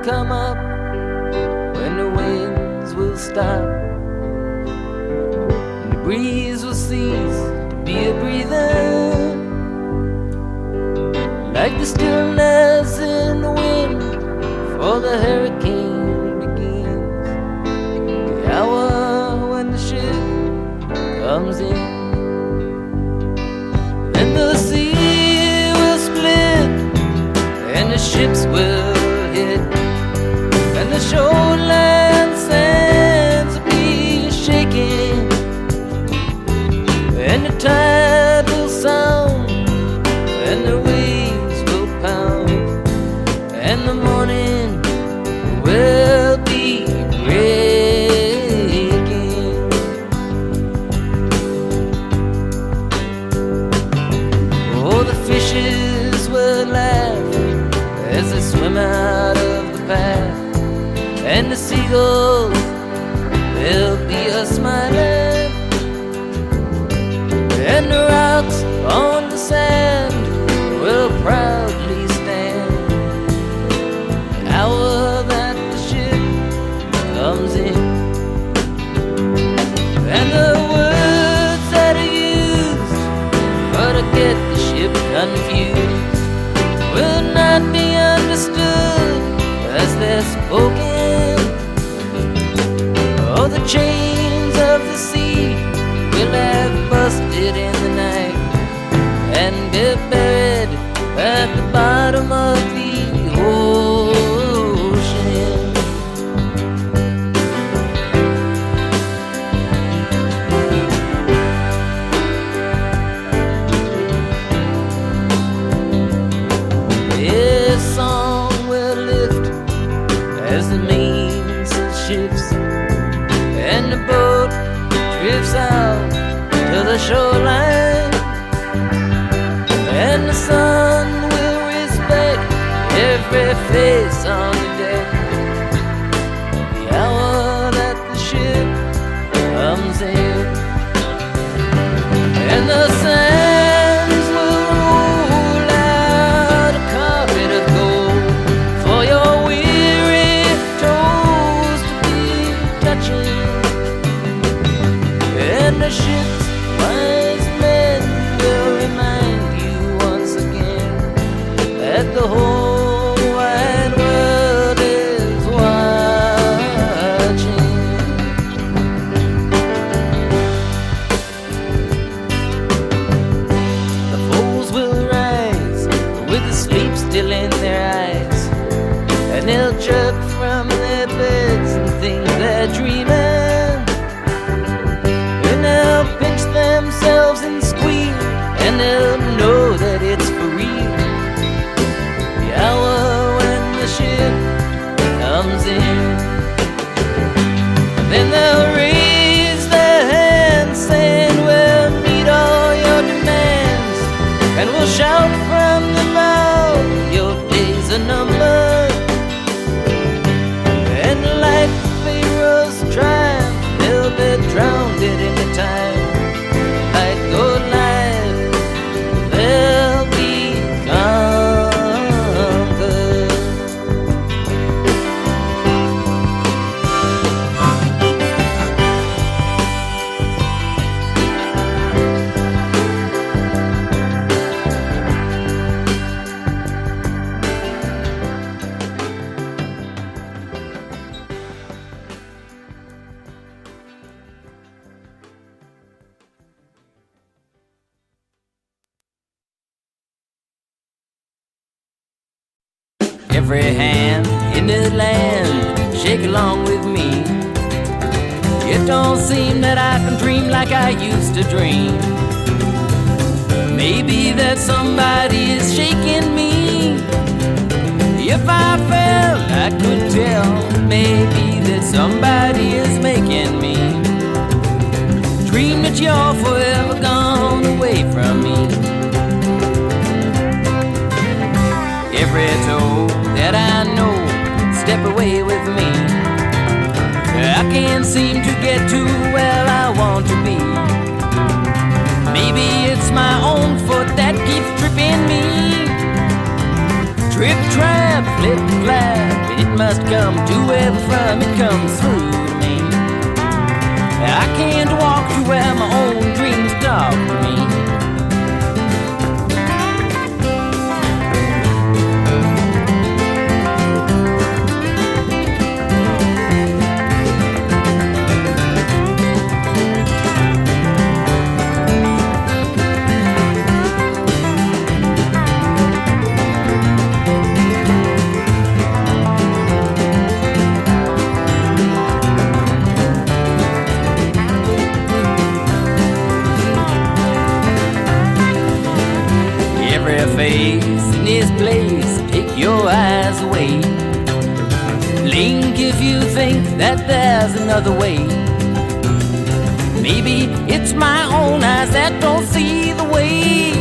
come up, when the winds will stop, and the breeze will cease to be a breather, like the stillness in the wind before the hurricane begins, the hour when the ship comes in. Then the sea will split and the ships will hit, and the shoreline sands will be shaking, and the tide will sound and the waves will pound, and the morning will be breaking. Oh, the fishes will laugh as they swim out of the path, and the seagulls, they'll be a-smiling, and the rocks on the sand will proudly stand the hour that the ship comes in. And the words that are used for to get the ship confused will not be understood as they're spoken. Oh, the chains of the sea will have busted in the night, and they're buried at the bottom of the ocean. This song will lift as the mainsail shifts, and the boat drifts out to the shoreline, and the sun will respect every face on the deck the hour that the ship comes in. And the sands will roll out a carpet of gold for your weary toes to be touching, and the ship's wise men will remind you once again that the whole wide world is watching. The foes will rise with the sleep still in their eyes, and they'll jerk from their beds and think they're dreaming, and they'll pinch themselves and squeal, and they'll know that it's for real the hour when the ship comes in. Then they'll raise their hands saying, we'll meet all your demands, and we'll shout from the mouth, your days are numbered, and like Pharaoh's triumph, they'll be drowned in the time. Like Goliath, they'll be conquered. Every hand in the land, shake along with me. It don't seem that I can dream like I used to dream. Maybe that somebody is shaking me. If I fell, I could tell. Maybe that somebody is making me dream that you're forever gone away from me. Every toe that I know, step away with me. I can't seem to get to where I want to be. Maybe it's my own foot that keeps tripping me. Trip, trap, flip, flap, it must come to wherever from it comes through to me. I can't walk to where my own dreams talk to me. Face in this place, take your eyes away. Blink if you think that there's another way. Maybe it's my own eyes that don't see the way.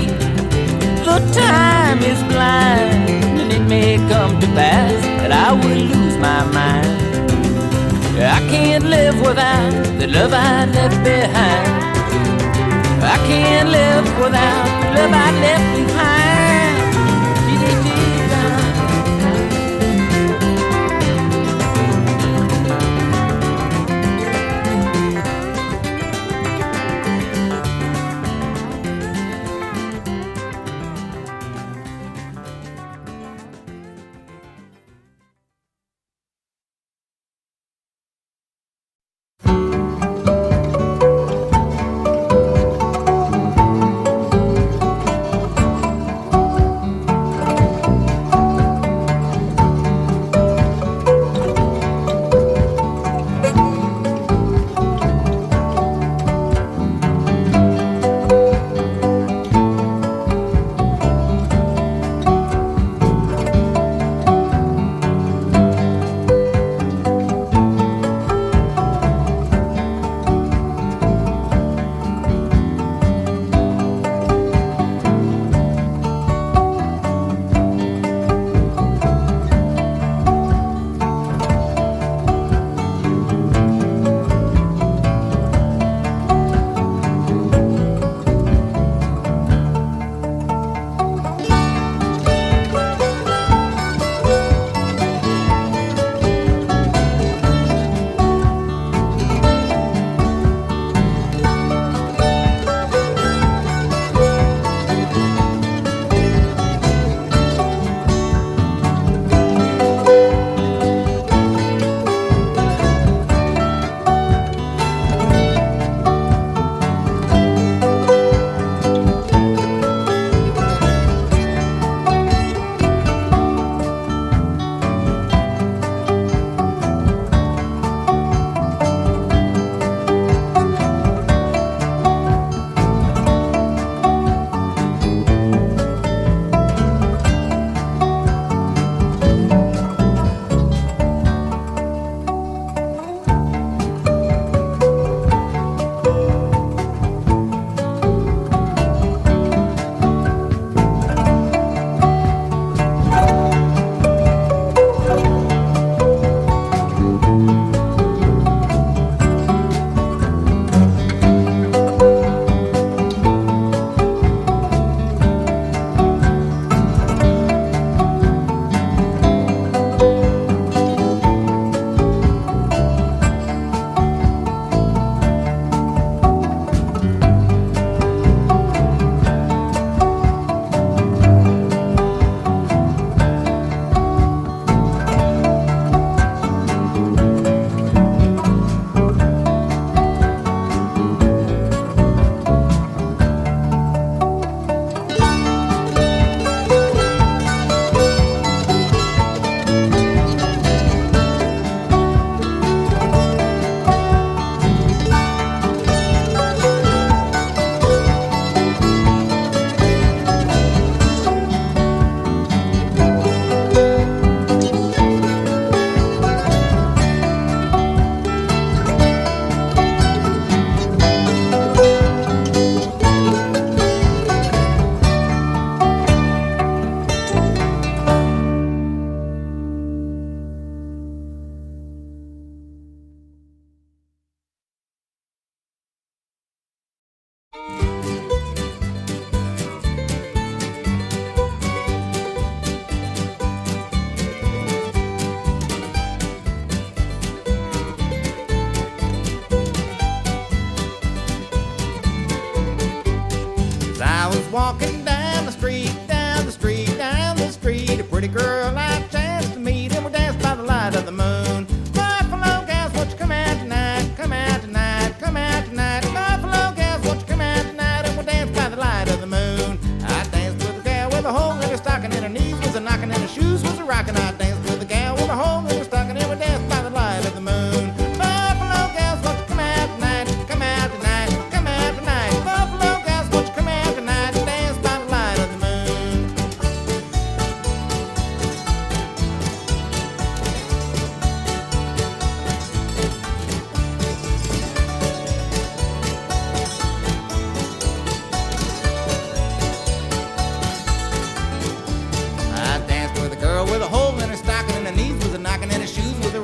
The time is blind, and it may come to pass that I will lose my mind. I can't live without the love I left behind. I can't live without the love I left behind.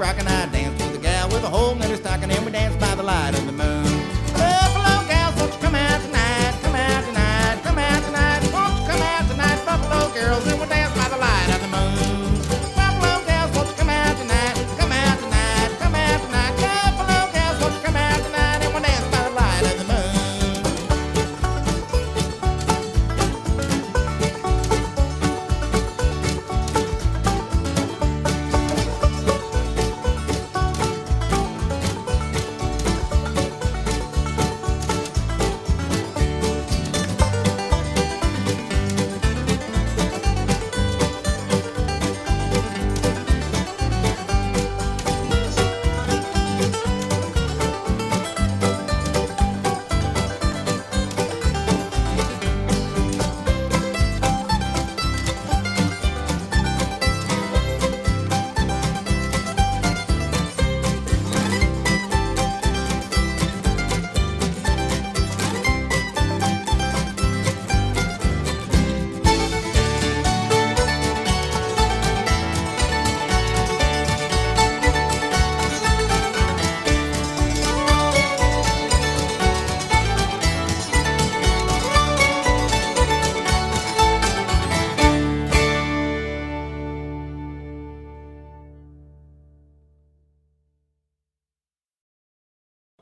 rockin', I dance with a gal with a hole in her stocking, and we dance by the light of the moon. Buffalo gals, won't you come out tonight? Come out tonight, come out tonight. Won't you come out tonight, Buffalo girls, and we'll dance by the light of the moon. Buffalo gals, won't you come out tonight? Come out tonight, come out tonight. Buffalo gals, won't you come out tonight, and we'll dance by the light of the moon.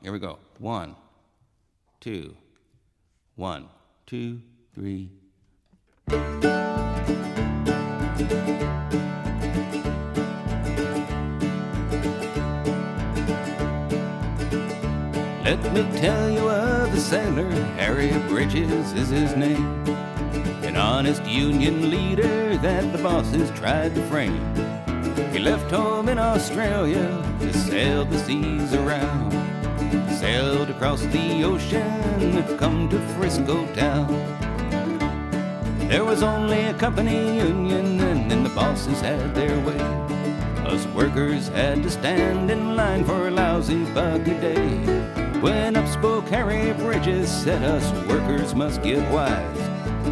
Here we go. 1, 2, 1, 2, 3. Let me tell you of a sailor, Harry Bridges is his name. An honest Union leader that the bosses tried to frame. He left home in Australia to sail the seas around. Sailed across the ocean, come to Frisco town. There was only a company union, and then the bosses had their way. Us workers had to stand in line for a lousy $1 a day. When up spoke Harry Bridges, said us workers must get wise.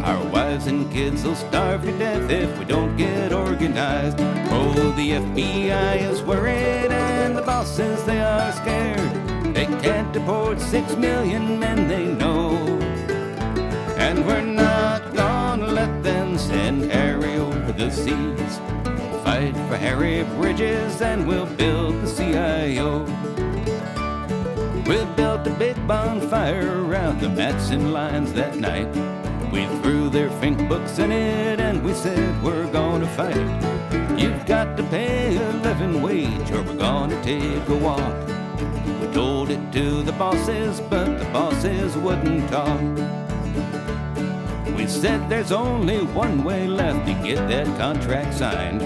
Our wives and kids will starve to death if we don't get organized. Oh, the FBI is worried and the bosses, they are scared. They can't deport 6 million men, they know. And we're not gonna let them send Harry over the seas. We'll fight for Harry Bridges and we'll build the CIO. We built a big bonfire around the Matson lines that night. We threw their think books in it and we said we're gonna fight it. You've got to pay a living wage or we're gonna take a walk. We told it to the bosses, but the bosses wouldn't talk. We said there's only one way left to get that contract signed.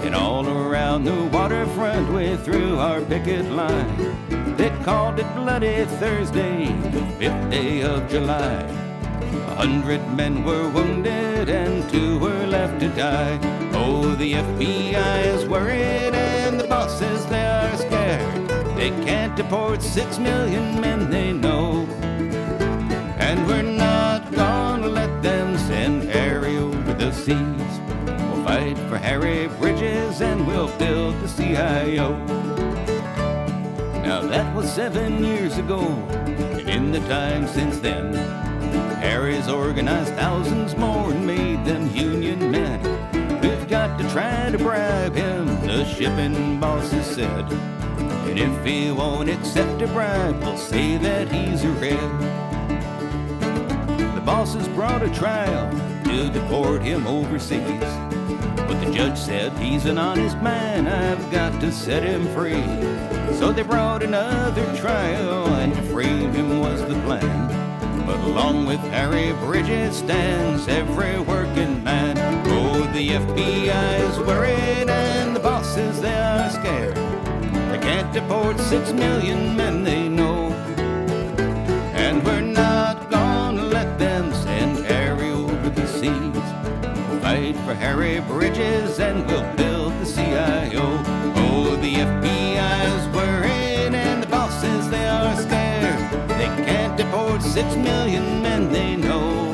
And all around the waterfront we threw our picket line. They called it Bloody Thursday, the 5th day of July. 100 men were wounded and 2 were left to die. Oh, the FBI is worried and the bosses, they are scared. They can't deport 6 million men, they know. And we're not gonna let them send Harry over the seas. We'll fight for Harry Bridges and we'll build the CIO. Now that was 7 years ago, and in the time since then, Harry's organized thousands more and made them Union men. We've got to try to bribe him, the shipping bosses said. And if he won't accept a bribe, we'll say that he's a red. The bosses brought a trial to deport him overseas. But the judge said, he's an honest man, I've got to set him free. So they brought another trial, and to frame him was the plan. But along with Harry Bridges stands every working man. Oh, the FBI is worried and the bosses, they are scared. They can't deport 6 million men, they know. And we're not gonna let them send Harry over the seas. We'll fight for Harry Bridges and we'll build the CIO. Oh, the FBI is worried and the bosses, they are scared. They can't deport 6 million men, they know.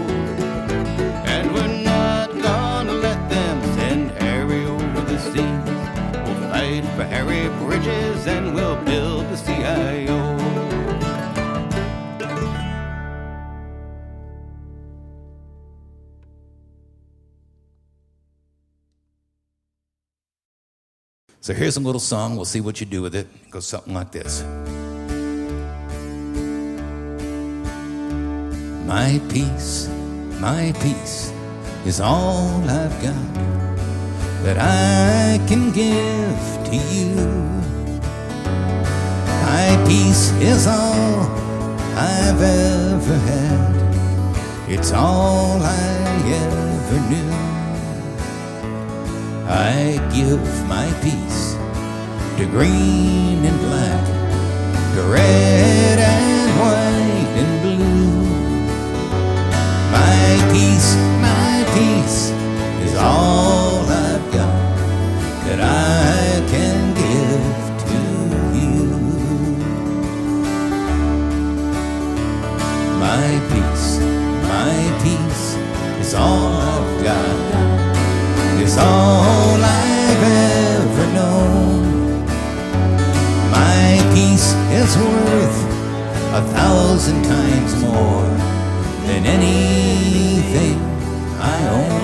And we're not gonna let them send Harry over the seas. We'll fight waiting for Harry Bridges, and we'll build the CIO. So here's a little song. We'll see what you do with it. It goes something like this. My peace is all I've got that I can give to you. My peace is all I've ever had. It's all I ever knew. I give my peace to green and black, to red and white and blue. My peace is all I've got that I can give to you. My peace is all I've got. It's all I've ever known. My peace is worth 1,000 times more than anything I own.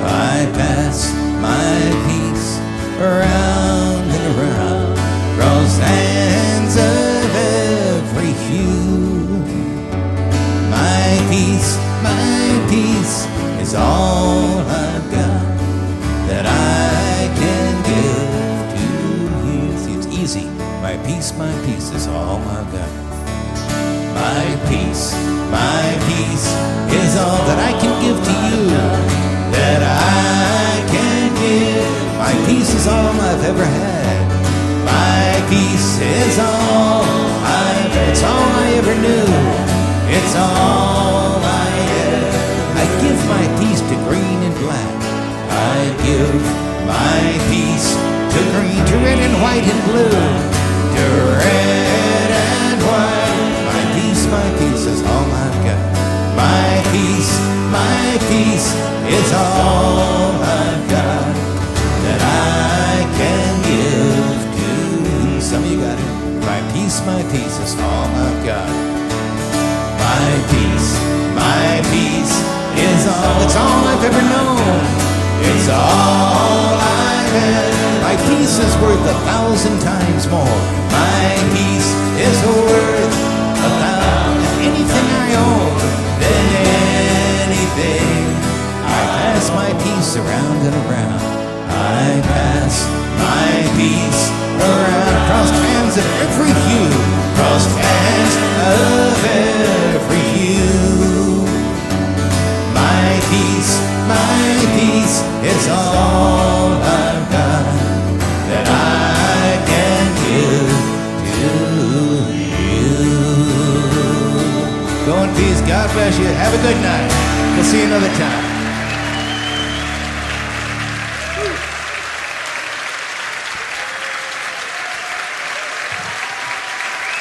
I pass my peace around and around, across hands of every hue. My peace is all I've got that I can give to you. See, it's easy. My peace is all I've got. My peace is all that I can give to you, that I can give. My peace is all I've ever had. My peace is all it's all I ever knew. It's all I give my peace to green and black. I give my peace to green, to red and white and blue, to red and white. My peace is all I've got. My peace is all I've got that I can give to you. Some of you got it. My peace is all I've got. My peace is all, it's all I've ever known. It's all I've had. My peace is worth 1,000 times more. My peace is worth 1,000, anything I own, than anything. I pass my peace around and around. I pass my peace around, crossed hands of every hue, crossed hands of every hue. My peace is all I've got that I can give to you. Go in peace. God bless you. Have a good night. We'll see you another time.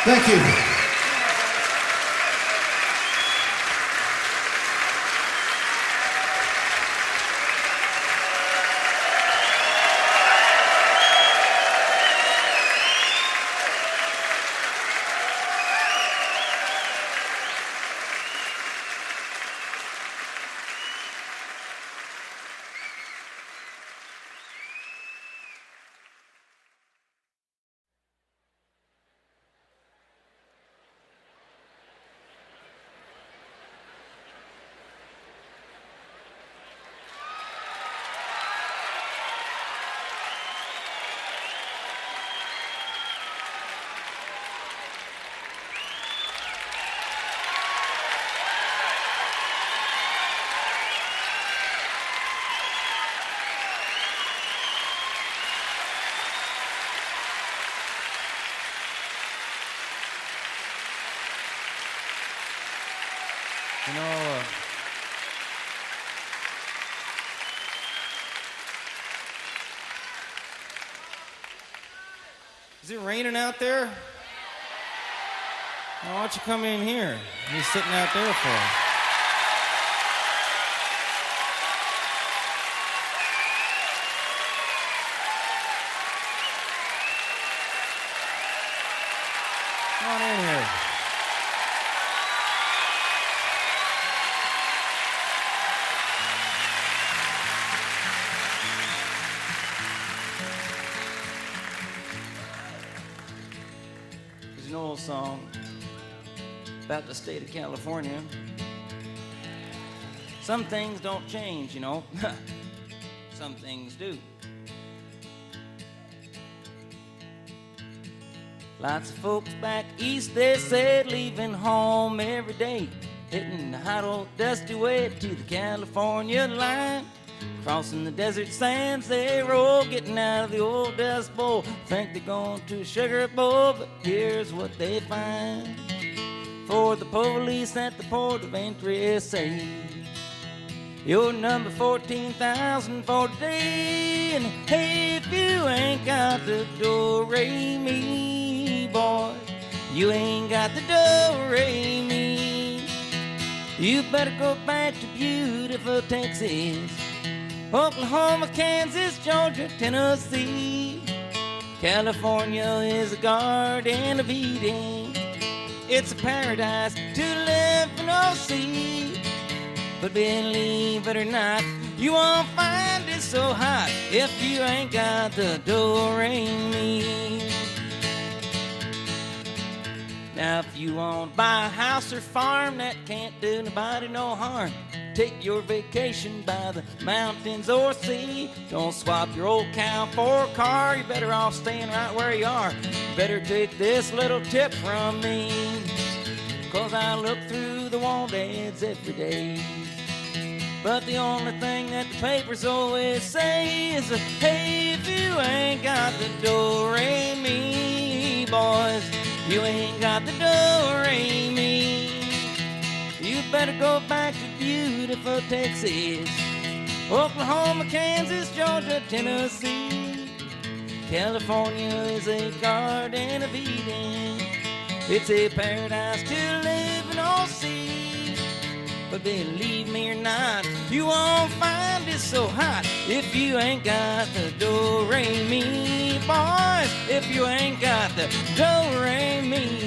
Thank you. You know, is it raining out there? Well, why don't you come in here? What are you sitting out there for? on in here. There's an old song about the state of California. Some things don't change, you know. Some things do. Lots of folks back east, they said, leaving home every day, hitting the hot old dusty way to the California line. Crossing the desert sands they roll, getting out of the old dust bowl. Think they're going to Sugar Bowl, but here's what they find. For the police at the port of entry say, you're number 14,000 for today. And hey, if you ain't got the do-re-mi, boy, you ain't got the do-re-mi. You better go back to beautiful Texas, Oklahoma, Kansas, Georgia, Tennessee. California is a garden of Eden. It's a paradise to live in, oh, see. But believe it or not, you won't find it so hot if you ain't got the do-re-mi. Now if you want to buy a house or farm that can't do nobody no harm, take your vacation by the mountains or sea. Don't swap your old cow for a car, you're better off staying right where you are. You better take this little tip from me, 'cause I look through the wall ads every day. But the only thing that the papers always say is, hey, if you ain't got the do-re-mi, boys, you ain't got the do-re-mi. You better go back to beautiful Texas, Oklahoma, Kansas, Georgia, Tennessee. California is a garden of Eden. It's a paradise to live in, all see. But believe me or not, you won't find it so hot if you ain't got the do-re-mi, boys, if you ain't got the do-re-mi.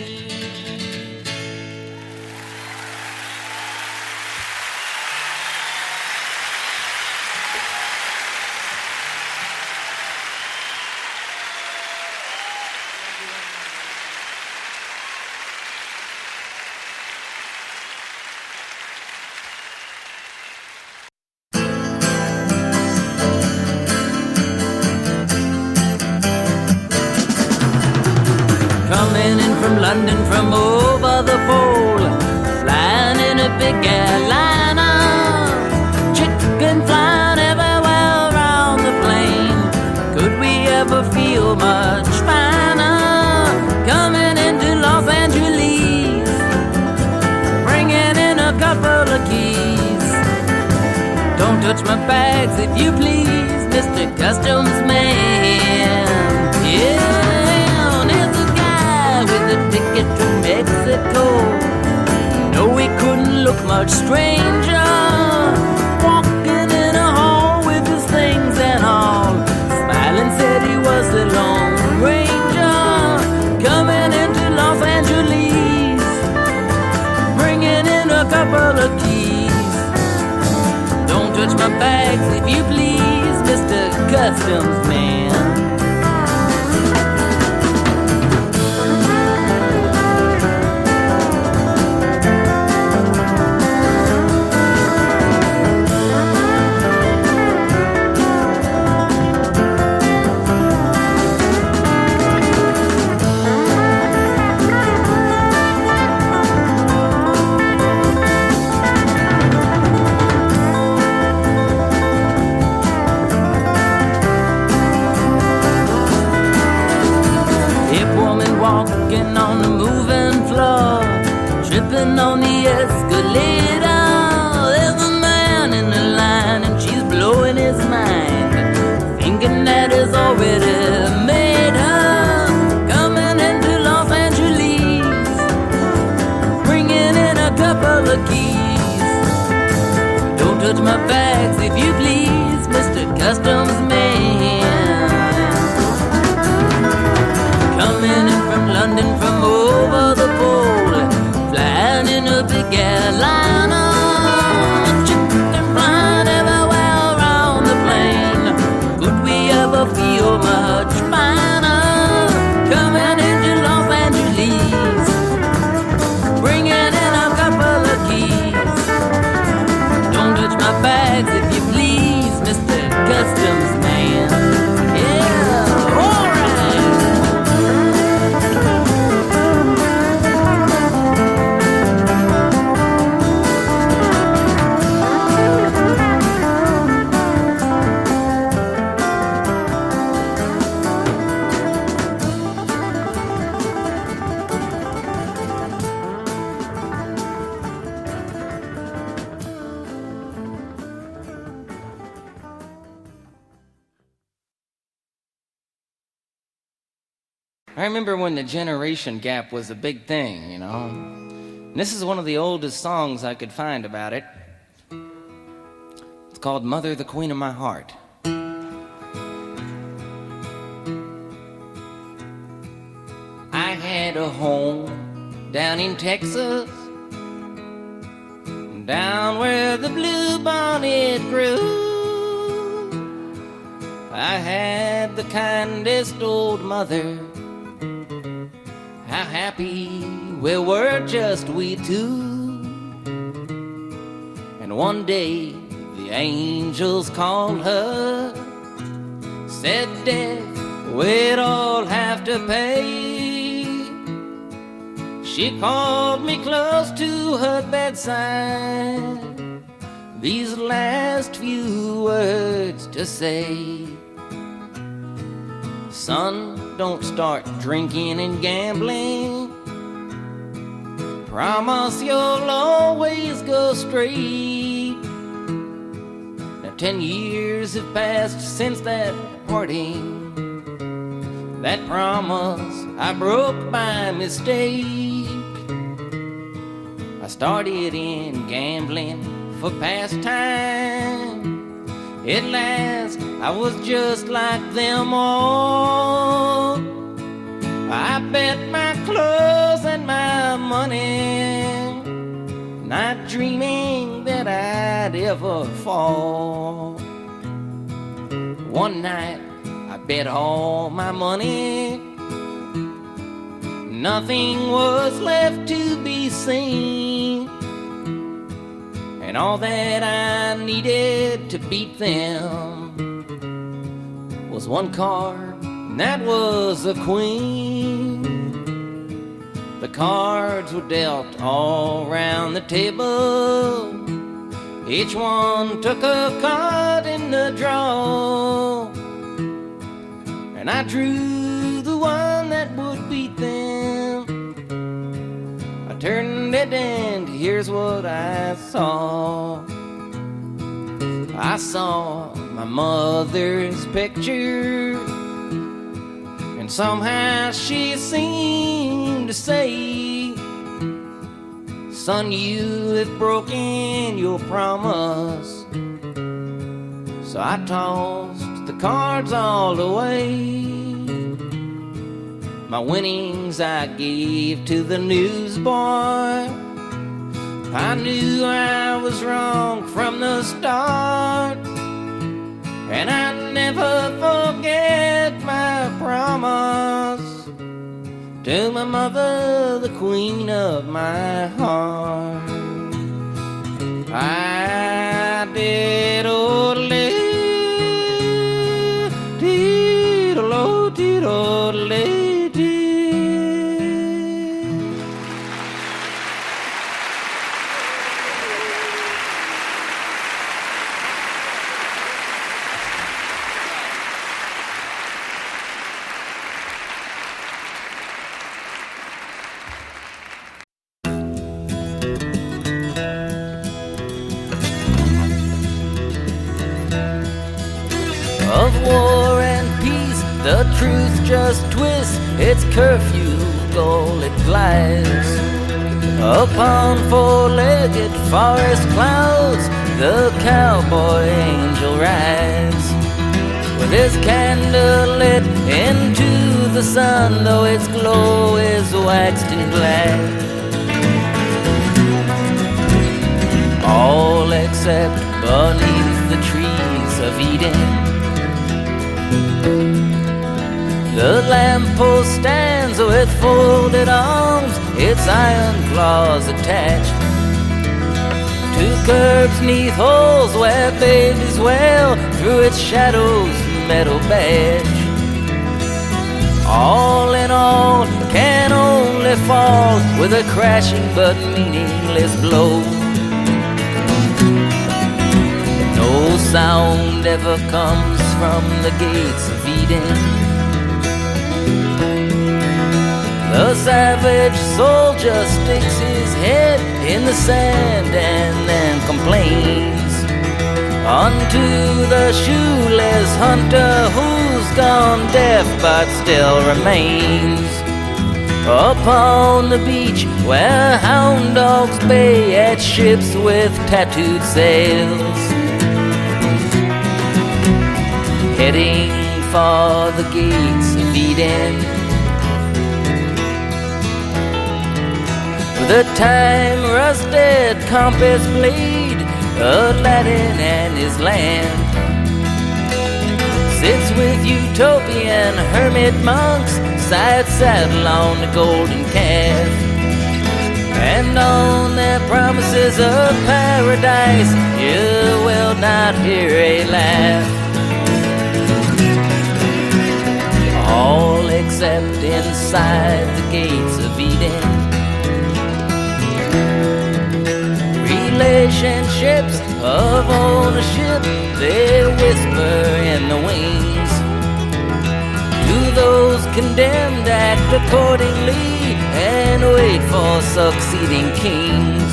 Coming in from London from over the pole, flying in a big airliner, chicken flying everywhere around the plane. Could we ever feel much finer? Coming into Los Angeles, bringing in a couple of keys. Don't touch my bags if you please, Mr. Customs Man. Yeah. With a ticket to Mexico, no, we couldn't look much stranger, walking in a hall with his things and all, smiling said he was the Lone Ranger, coming into Los Angeles, bringing in a couple of keys. Don't touch my bags if you please, Mr. Customs Man. Walking on the moving floor, tripping on the escalator. There's a man in the line and she's blowing his mind, thinking that he's already made her. Coming into Los Angeles, bringing in a couple of keys. Don't touch my bags if you please, Mr. Customs Man. Coming in from London from over the I remember when the generation gap was a big thing, you know. And this is one of the oldest songs I could find about it. It's called Mother, the Queen of My Heart. I had a home down in Texas, down where the bluebonnet grew. I had the kindest old mother. How happy we were, just we two. And one day the angels called her, said death we'd all have to pay. She called me close to her bedside, these last few words to say. Son, don't start drinking and gambling. Promise you'll always go straight. Now 10 years have passed since that parting. That promise I broke by mistake. I started in gambling for pastime. At last I was just like them all. I bet my clothes and my money, not dreaming that I'd ever fall. One night I bet all my money, nothing was left to be seen. And all that I needed to beat them was one card, and that was a queen. The cards were dealt all round the table. Each one took a card in the draw, and I drew the one that would beat them. I turned it and here's what I saw. I saw my mother's picture, and somehow she seemed to say, son, you have broken your promise. So I tossed the cards all away. My winnings I gave to the newsboy. I knew I was wrong from the start, and I never forget my promise to my mother, the queen of my heart. I did ole, diddle-o, diddle-o. Of war and peace, the truth just twists its curfew goal, it glides upon four-legged forest clouds. The cowboy angel rides with his candle lit into the sun, though its glow is waxed and black. All except beneath the trees of Eden, the lamppost stands with folded arms, its iron claws attached to curbs neath holes where babies wail through its shadow's metal badge. All in all can only fall with a crashing but meaningless blow. No sound ever comes from the gates of Eden. The savage soldier sticks his head in the sand and then complains unto the shoeless hunter whose gone deaf but still remains. Upon the beach where hound dogs bay at ships with tattooed sails, heading for the gates of Eden. With a time-rusted compass blade, Aladdin and his lamp sits with utopian hermit monks, side saddle on the golden calf, and on their promises of paradise you will not hear a laugh. All except inside the gates of Eden. Relationships of ownership, they whisper in the wings. To those condemned, act accordingly and wait for succeeding kings.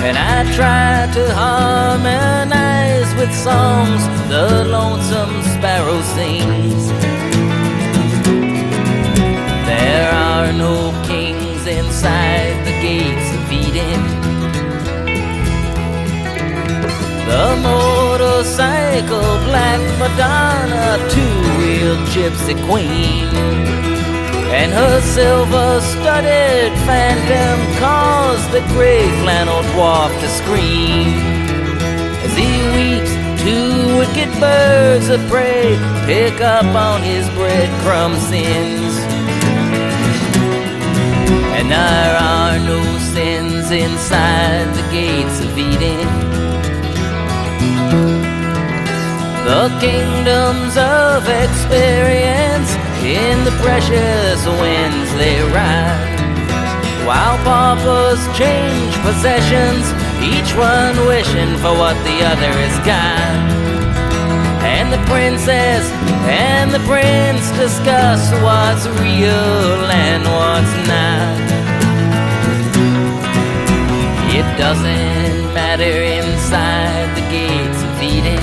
And I try to harmonize with songs the lonesome sparrow sings. There are no kings inside the gates of Eden. The motorcycle black Madonna, two-wheeled gypsy queen, and her silver-studded phantom caused the gray flannel dwarf to scream as he weeps. Two wicked birds of prey pick up on his breadcrumb sins. And there are no sins inside the gates of Eden. The kingdoms of experience in the precious winds they ride, while paupers change possessions, each one wishing for what the other has got. And the princess and the prince discuss what's real and what's not. It doesn't matter inside the gates of Eden.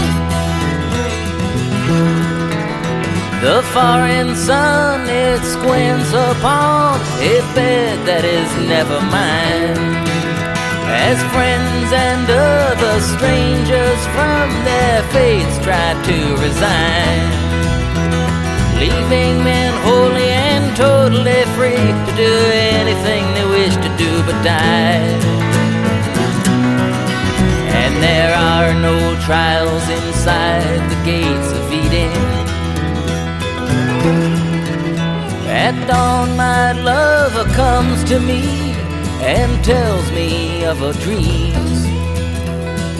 The foreign sun, it squints upon a bed that is never mine, as friends and other strangers from their fates try to resign, leaving men wholly and totally free to do anything they wish to do but die. And there are no trials inside the gates of Eden. At dawn my lover comes to me and tells me of her dreams,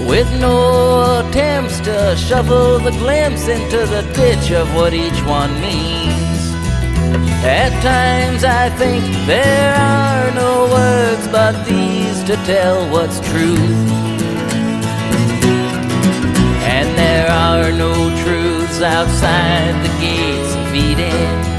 with no attempts to shovel the glimpse into the ditch of what each one means. At times I think there are no words but these to tell what's true, and there are no truths outside the gates of Eden.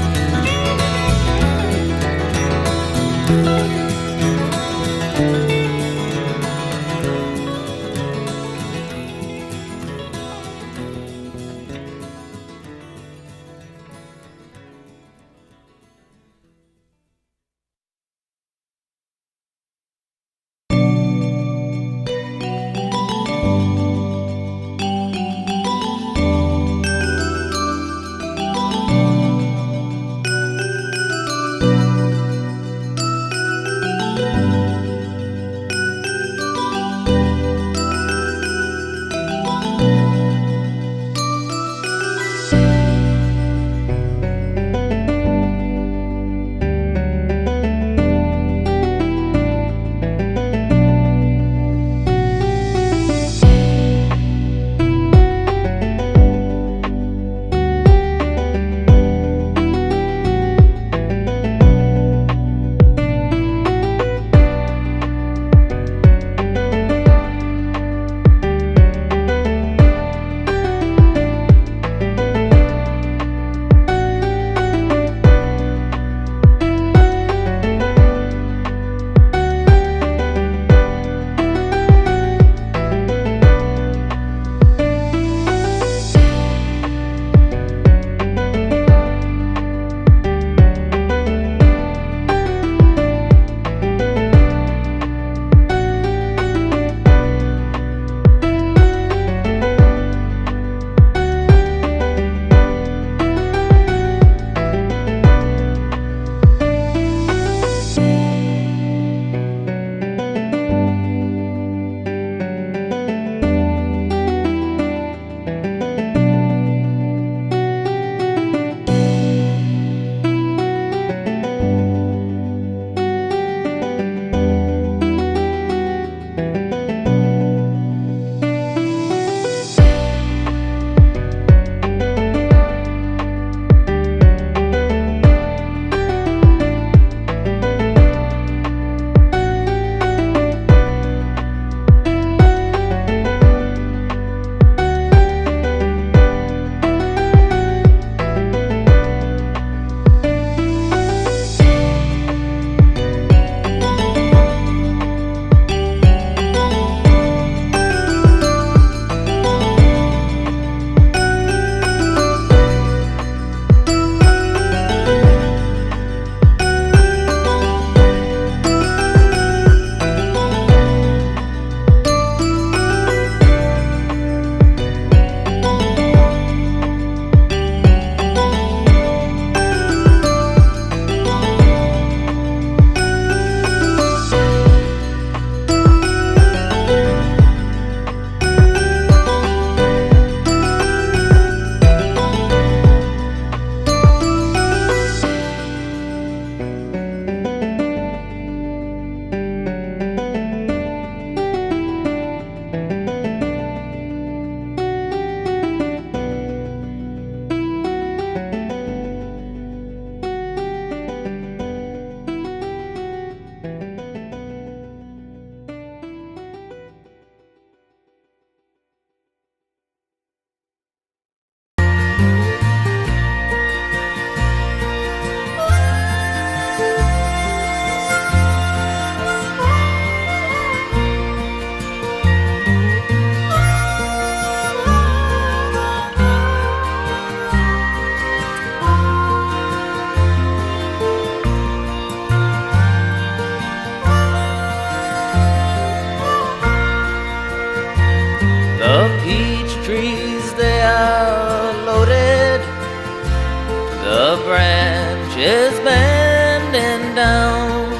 just bending down.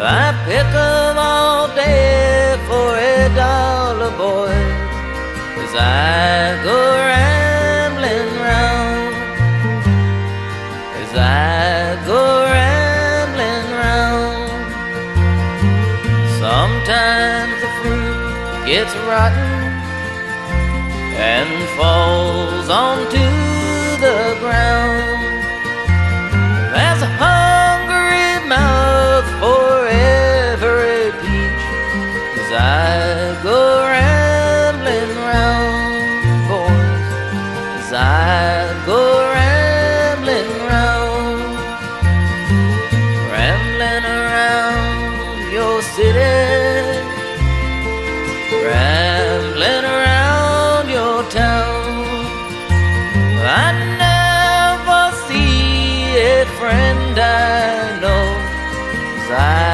I pick 'em all day for $1, boys, as I go rambling round, as I go rambling round. Sometimes the fruit gets rotten and falls onto the ground. There's a hungry mouth for every peach as I go rambling round, boys, as I go rambling round, rambling around your city, rambling around your town. I never see a friend I know as I